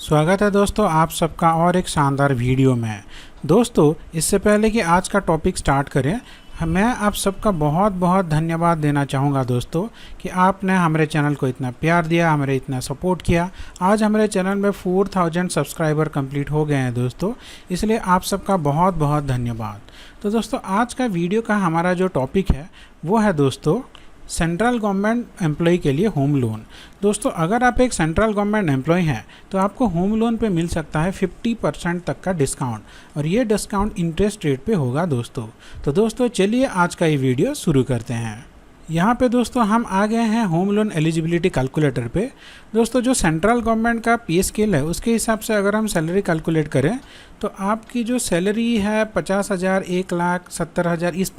स्वागत है दोस्तों आप सबका और एक शानदार वीडियो में। दोस्तों इससे पहले कि आज का टॉपिक स्टार्ट करें, मैं आप सबका बहुत बहुत धन्यवाद देना चाहूँगा दोस्तों कि आपने हमारे चैनल को इतना प्यार दिया, हमारे इतना सपोर्ट किया। आज हमारे चैनल में 4000 सब्सक्राइबर कंप्लीट हो गए हैं दोस्तों, इसलिए आप सबका बहुत बहुत धन्यवाद। तो दोस्तों आज का वीडियो का हमारा जो टॉपिक है वो है दोस्तों सेंट्रल गवर्नमेंट एम्प्लॉय के लिए होम लोन। दोस्तों अगर आप एक सेंट्रल गवर्नमेंट एम्प्लॉय हैं तो आपको होम लोन पे मिल सकता है 50% तक का डिस्काउंट, और ये डिस्काउंट इंटरेस्ट रेट पे होगा दोस्तों। तो दोस्तों चलिए आज का ये वीडियो शुरू करते हैं। यहाँ पे दोस्तों हम आ गए हैं होम लोन एलिजिबिलिटी कैलकुलेटर पे। दोस्तों जो सेंट्रल गवर्नमेंट का पे स्केल है उसके हिसाब से अगर हम सैलरी कैलकुलेट करें तो आपकी जो सैलरी है 50,000, 1,70,000 इस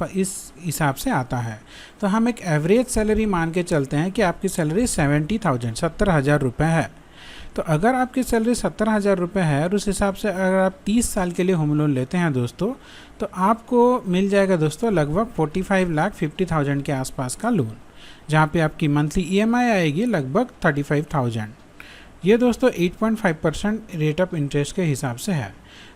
हिसाब से आता है। तो हम एक एवरेज सैलरी मान के चलते हैं कि आपकी सैलरी 70,000 70,000 रुपये है। तो अगर आपकी सैलरी 70,000 रुपये है और उस हिसाब से अगर आप 30 साल के लिए होम लोन लेते हैं दोस्तों तो आपको मिल जाएगा दोस्तों लगभग 45,50,000 के आसपास का लोन, जहाँ पे आपकी मंथली ईएमआई आएगी लगभग 35,000। ये दोस्तों 8.5% रेट ऑफ इंटरेस्ट के हिसाब से है।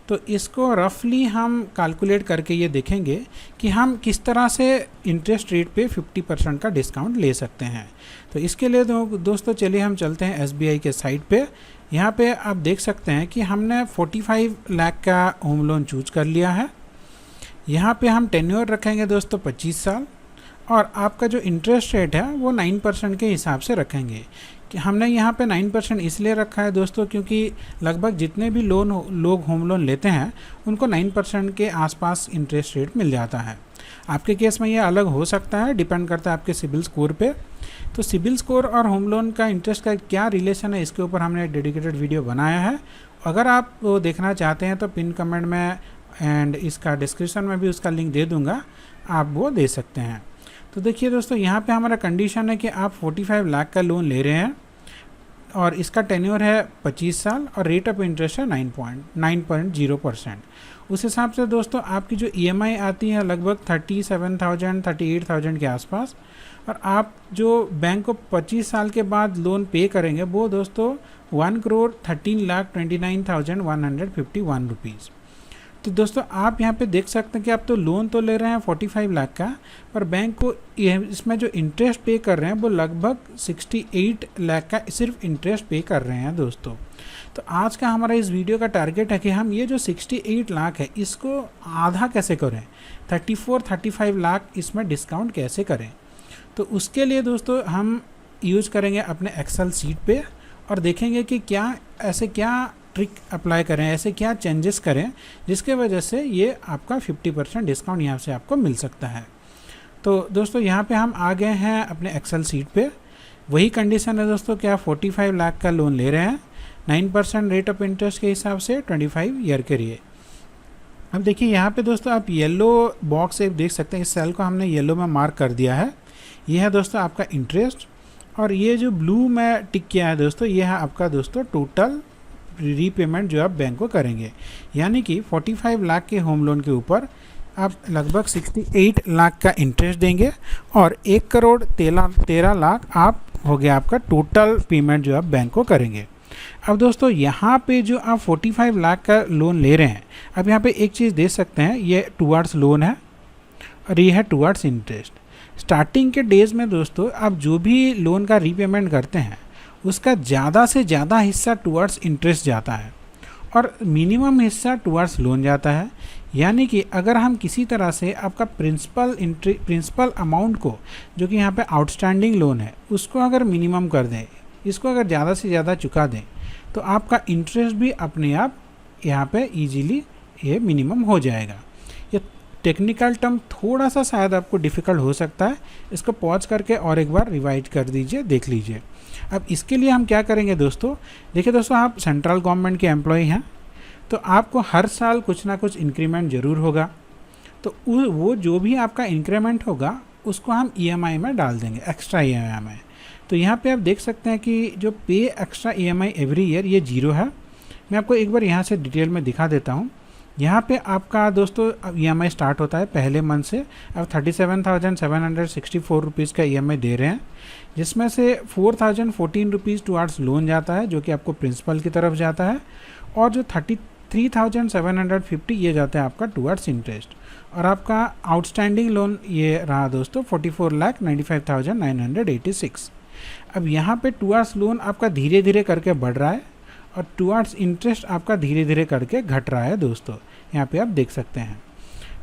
तो इसको रफली हम कैलकुलेट करके ये देखेंगे कि हम किस तरह से इंटरेस्ट रेट पे 50% का डिस्काउंट ले सकते हैं। तो इसके लिए दोस्तों चलिए हम चलते हैं एसबीआई के साइट पे। यहाँ पे आप देख सकते हैं कि हमने 45 लाख का होम लोन चूज कर लिया है। यहाँ पे हम टेन्योर रखेंगे दोस्तों 25 साल, और आपका जो इंटरेस्ट रेट है वो 9% के हिसाब से रखेंगे। कि हमने यहाँ पे 9% इसलिए रखा है दोस्तों क्योंकि लगभग जितने भी लोग होम लोन लेते हैं उनको 9% के आसपास इंटरेस्ट रेट मिल जाता है। आपके केस में ये अलग हो सकता है, डिपेंड करता है आपके सिबिल स्कोर पे। तो सिबिल स्कोर और होम लोन का इंटरेस्ट का क्या रिलेशन है इसके ऊपर हमने एक डेडिकेटेड वीडियो बनाया है। अगर आप वो देखना चाहते हैं तो पिन कमेंट में एंड इसका डिस्क्रिप्शन में भी उसका लिंक दे दूँगा, आप वो दे सकते हैं। तो देखिए दोस्तों यहाँ पे हमारा कंडीशन है कि आप 45 लाख का लोन ले रहे हैं और इसका टेन्योर है 25 साल और रेट ऑफ इंटरेस्ट है 9.0%। उस हिसाब से दोस्तों आपकी जो ईएमआई आती है लगभग 37,000 38,000 के आसपास, और आप जो बैंक को 25 साल के बाद लोन पे करेंगे वो दोस्तों 1,13,29,151 रुपीज़। तो दोस्तों आप यहाँ पे देख सकते हैं कि आप तो लोन तो ले रहे हैं 45 लाख का, पर बैंक को इसमें जो इंटरेस्ट पे कर रहे हैं वो लगभग 68 लाख का सिर्फ इंटरेस्ट पे कर रहे हैं दोस्तों। तो आज का हमारा इस वीडियो का टारगेट है कि हम ये जो 68 लाख है इसको आधा कैसे करें, 34-35 लाख इसमें डिस्काउंट कैसे करें। तो उसके लिए दोस्तों हम यूज़ करेंगे अपने एक्सेल सीट पे और देखेंगे कि क्या ट्रिक अप्लाई करें, ऐसे क्या चेंजेस करें जिसके वजह से ये आपका 50% डिस्काउंट यहाँ से आपको मिल सकता है। तो दोस्तों यहाँ पे हम आ गए हैं अपने एक्सेल सीट पे। वही कंडीशन है दोस्तों कि आप 45 लाख का लोन ले रहे हैं 9% रेट ऑफ इंटरेस्ट के हिसाब से 25 ईयर के लिए। अब देखिए यहाँ पे दोस्तों आप येलो बॉक्स एक देख सकते हैं, इस सेल को हमने येलो में मार्क कर दिया है। ये है दोस्तों आपका इंटरेस्ट, और ये जो ब्लू में टिक किया है दोस्तों ये है आपका दोस्तों टोटल रीपेमेंट जो आप बैंक को करेंगे। यानी कि 45 लाख के होम लोन के ऊपर आप लगभग 68 लाख का इंटरेस्ट देंगे और 1,13 लाख आप हो गया आपका टोटल पेमेंट जो आप बैंक को करेंगे। अब दोस्तों यहाँ पे जो आप 45 लाख का लोन ले रहे हैं, अब यहाँ पे एक चीज़ देख सकते हैं, ये टुवर्ड्स लोन है और ये है टुवर्ड्स इंटरेस्ट। स्टार्टिंग के डेज में दोस्तों आप जो भी लोन का रीपेमेंट करते हैं उसका ज़्यादा से ज़्यादा हिस्सा टुवर्ड्स इंटरेस्ट जाता है और मिनिमम हिस्सा टुवर्ड्स लोन जाता है। यानी कि अगर हम किसी तरह से आपका प्रिंसिपल अमाउंट को जो कि यहाँ पे आउटस्टैंडिंग लोन है उसको अगर मिनिमम कर दें, इसको अगर ज़्यादा से ज़्यादा चुका दें तो आपका इंटरेस्ट भी अपने आप यहाँ पे इजीली ये मिनिमम हो जाएगा। ये टेक्निकल टर्म थोड़ा सा शायद आपको डिफ़िकल्ट हो सकता है, इसको पॉज करके और एक बार रिवाइज कर दीजिए, देख लीजिए। अब इसके लिए हम क्या करेंगे दोस्तों, देखिए दोस्तों आप सेंट्रल गवर्नमेंट के एम्प्लॉय हैं तो आपको हर साल कुछ ना कुछ इंक्रीमेंट ज़रूर होगा। तो वो जो भी आपका इंक्रीमेंट होगा उसको हम ईएमआई में डाल देंगे, एक्स्ट्रा ईएमआई में। तो यहाँ पे आप देख सकते हैं कि जो पे एक्स्ट्रा ईएमआई एवरी ईयर ये 0 है। मैं आपको एक बार यहाँ से डिटेल में दिखा देता हूँ। यहाँ पे आपका दोस्तों EMI स्टार्ट होता है पहले मंथ से। अब 37,764 रुपीज़ का EMI दे रहे हैं, जिसमें से 4,014 रुपीज़ टुवार्ड्स लोन जाता है जो कि आपको प्रिंसिपल की तरफ जाता है, और जो 33,750 ये जाता है आपका टुवार्ड्स इंटरेस्ट। और आपका आउटस्टैंडिंग लोन ये रहा दोस्तों 44,95,986। अब यहाँ पे टुवार्ड्स लोन आपका धीरे धीरे करके बढ़ रहा है और टुवार्ड्स इंटरेस्ट आपका धीरे धीरे करके घट रहा है दोस्तों, यहाँ पे आप देख सकते हैं।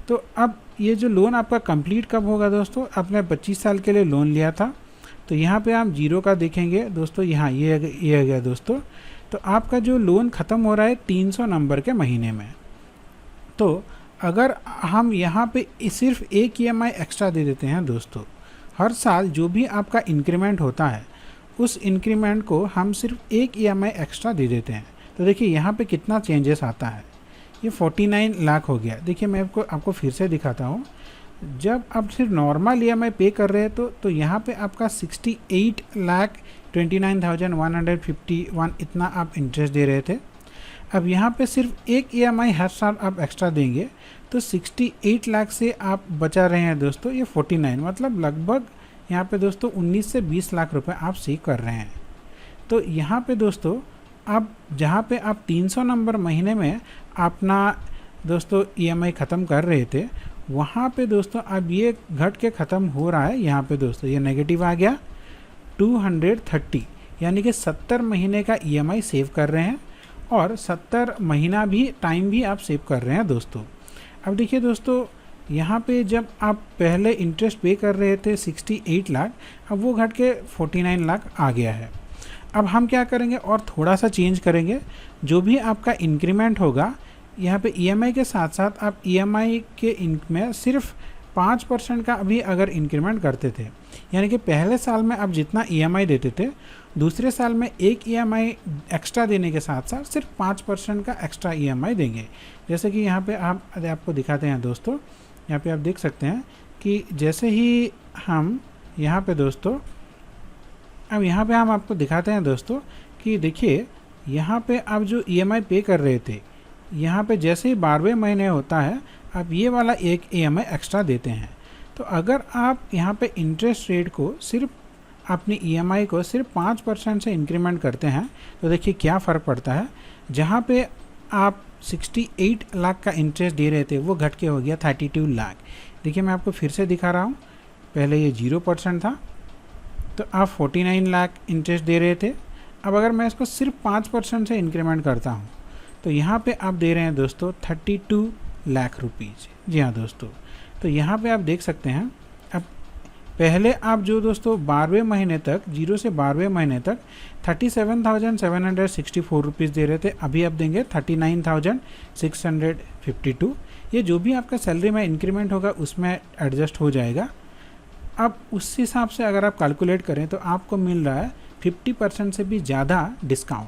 तो अब ये जो लोन आपका कंप्लीट कब होगा दोस्तों, आपने 25 साल के लिए लोन लिया था, तो यहाँ पे आप जीरो का देखेंगे दोस्तों, यहाँ ये आ गया दोस्तों। तो आपका जो लोन ख़त्म हो रहा है 300 नंबर के महीने में। तो अगर हम यहाँ पे सिर्फ एक EMI एक्स्ट्रा दे देते हैं दोस्तों, हर साल जो भी आपका इंक्रीमेंट होता है उस इंक्रीमेंट को हम सिर्फ एक EMI एक्स्ट्रा दे देते हैं, तो देखिए यहाँ पे कितना चेंजेस आता है। ये 49 लाख हो गया। देखिए मैं आपको फिर से दिखाता हूँ। जब आप सिर्फ नॉर्मल EMI पे कर रहे हैं तो यहाँ पे आपका 68,29,151 इतना आप इंटरेस्ट दे रहे थे। अब यहाँ पे सिर्फ एक EMI हर साल आप एक्स्ट्रा देंगे तो 68 लाख से आप बचा रहे हैं दोस्तों ये 49, मतलब लगभग यहाँ पे दोस्तों 19 से 20 लाख रुपए आप सेव कर रहे हैं। तो यहाँ पे दोस्तों आप जहाँ पे आप 300 नंबर महीने में अपना दोस्तों EMI ख़त्म कर रहे थे, वहाँ पे दोस्तों अब ये घट के ख़त्म हो रहा है। यहाँ पे दोस्तों ये नेगेटिव आ गया 230, यानी कि 70 महीने का EMI सेव कर रहे हैं और 70 महीना भी टाइम भी आप सेव कर रहे हैं दोस्तों। अब देखिए दोस्तों यहाँ पे जब आप पहले इंटरेस्ट पे कर रहे थे 68 लाख, अब वो घट के 49 लाख आ गया है। अब हम क्या करेंगे और थोड़ा सा चेंज करेंगे। जो भी आपका इंक्रीमेंट होगा यहाँ पे EMI के साथ साथ आप EMI के में सिर्फ 5% का अभी अगर इंक्रीमेंट करते थे, यानी कि पहले साल में आप जितना EMI देते थे दूसरे साल में एक EMI एक्स्ट्रा देने के साथ साथ सिर्फ 5% का एक्स्ट्रा EMI देंगे। जैसे कि यहाँ पे आपको दिखाते हैं दोस्तों, यहाँ पे आप देख सकते हैं कि जैसे ही हम यहाँ पे दोस्तों अब यहाँ पे हम आपको दिखाते हैं दोस्तों कि देखिए यहाँ पे आप जो EMI पे कर रहे थे, यहाँ पे जैसे ही 12वें महीने होता है आप ये वाला एक EMI एक्स्ट्रा देते हैं। तो अगर आप यहाँ पे इंटरेस्ट रेट को सिर्फ अपनी EMI को सिर्फ 5% से इंक्रीमेंट करते हैं तो देखिए क्या फ़र्क पड़ता है। जहाँ पे आप 68 लाख का इंटरेस्ट दे रहे थे वो घट के हो गया 32 लाख। देखिए मैं आपको फिर से दिखा रहा हूँ, पहले ये 0% था तो आप 49 लाख इंटरेस्ट दे रहे थे। अब अगर मैं इसको सिर्फ 5% से इंक्रीमेंट करता हूँ तो यहाँ पे आप दे रहे हैं दोस्तों 32 लाख रुपीज़। जी हाँ दोस्तों, तो यहाँ पे आप देख सकते हैं। अब पहले आप जो दोस्तों 12वें महीने तक 0 से 12वें महीने तक 37,764 रुपीज़ दे रहे थे, अभी आप देंगे 39,652। ये जो भी आपका सैलरी में इंक्रीमेंट होगा उसमें एडजस्ट हो जाएगा। अब उस हिसाब से अगर आप कैलकुलेट करें तो आपको मिल रहा है 50% से भी ज़्यादा डिस्काउंट।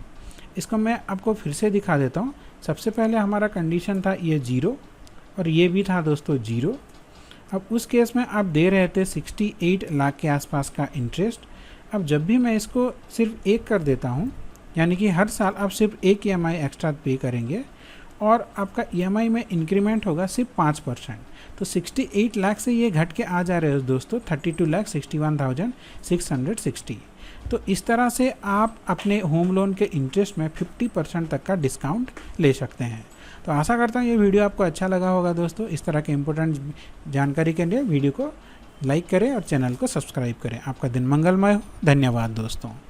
इसको मैं आपको फिर से दिखा देता हूँ। सबसे पहले हमारा कंडीशन था ये 0 और ये भी था दोस्तों 0। अब उस केस में आप दे रहे थे 68 लाख के आसपास का इंटरेस्ट। अब जब भी मैं इसको सिर्फ एक कर देता हूँ, यानी कि हर साल आप सिर्फ एक EMI एक्स्ट्रा पे करेंगे और आपका EMI में इंक्रीमेंट होगा सिर्फ 5%, तो 68 लाख से ये घट के आ जा रहे हैं दोस्तों 32,61,660। तो इस तरह से आप अपने होम लोन के इंटरेस्ट में 50% तक का डिस्काउंट ले सकते हैं। तो आशा करता हूँ ये वीडियो आपको अच्छा लगा होगा दोस्तों। इस तरह के इम्पोर्टेंट जानकारी के लिए वीडियो को लाइक करें और चैनल को सब्सक्राइब करें। आपका दिन मंगलमय हो। धन्यवाद दोस्तों।